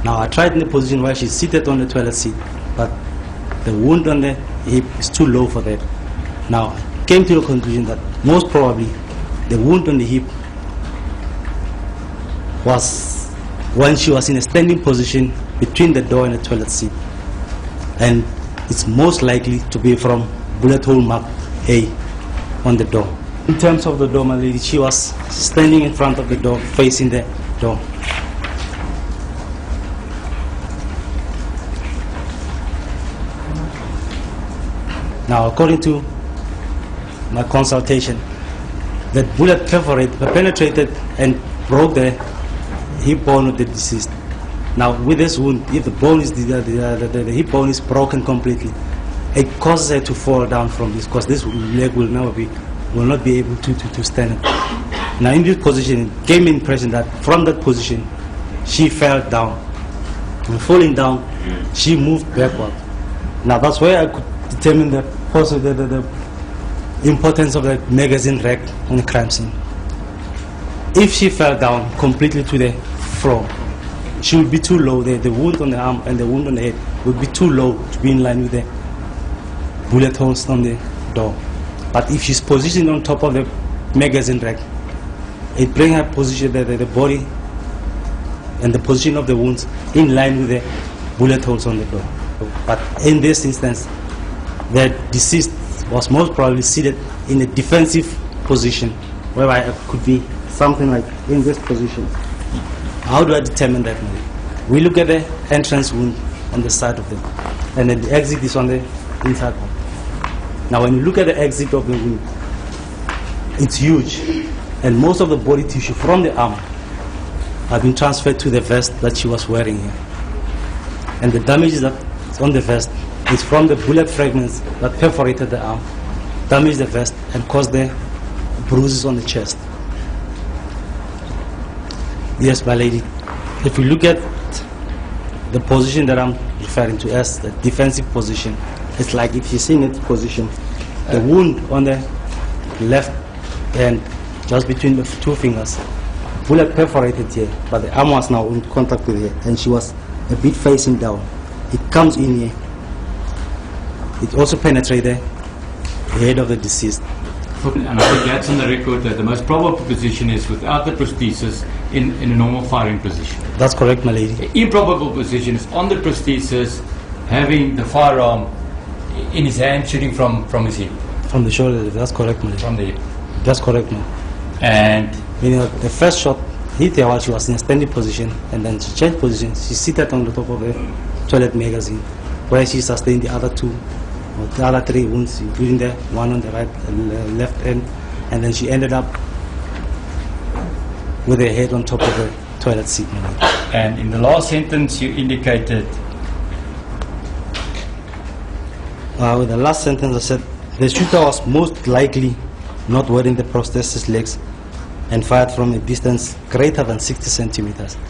Now I tried in the position where she's seated on the toilet seat, but the wound on the hip is too low for that. Now I came to the conclusion that most probably the wound on the hip was when she was in a standing position between the door and the toilet seat, and it's most likely to be from bullet hole mark A on the door. In terms of the door, my lady, she was standing in front of the door, facing the door. Now, according to my consultation, that bullet penetrated and broke the hip bone of the deceased. Now, with this wound, if the bone is the hip bone is broken completely, it causes her to fall down from this, because this leg will not be able to stand. Now, in this position, it gave me the impression that from that position, she fell down. And falling down, she moved backward. Now, that's where I could determine the importance of the magazine rack on the crime scene. If she fell down completely to the floor, she would be too low. The wound on the arm and the wound on the head would be too low to be in line with the bullet holes on the door. But if she's positioned on top of the magazine rack, it brings her position, the body and the position of the wounds in line with the bullet holes on the door. But in this instance, the deceased was most probably seated in a defensive position, whereby it could be something like in this position. How do I determine that? We look at the entrance wound on the side of it, and then the exit is on the inside one. Now when you look at the exit of the wound, it's huge, and most of the body tissue from the arm have been transferred to the vest that she was wearing here. And the damage that's on the vest is from the bullet fragments that perforated the arm, damaged the vest, and caused the bruises on the chest. Yes, my lady, if you look at the position that I'm referring to as the defensive position, it's like if you're seeing its position, the wound on the left hand, just between the two fingers, bullet perforated here, but the arm was now in contact with here, and she was a bit facing down. It comes in here. It also penetrated the head of the deceased. And I think that's on the record that the most probable position is without the prosthesis in a normal firing position. That's correct, my lady. The improbable position is on the prosthesis, having the firearm in his hand, shooting from his hip. From the shoulder, that's correct, my lady. From the hip. That's correct, ma'am. And the first shot hit her while she was in a standing position, and then she changed position. She seated on the top of the toilet magazine, where she sustained the other two, or the other three wounds, including the one on the right and left end, and then she ended up with her head on top of the toilet seat. And in the last sentence, you indicated. With the last sentence, I said the shooter was most likely not wearing the prosthesis legs and fired from a distance greater than 60 centimeters.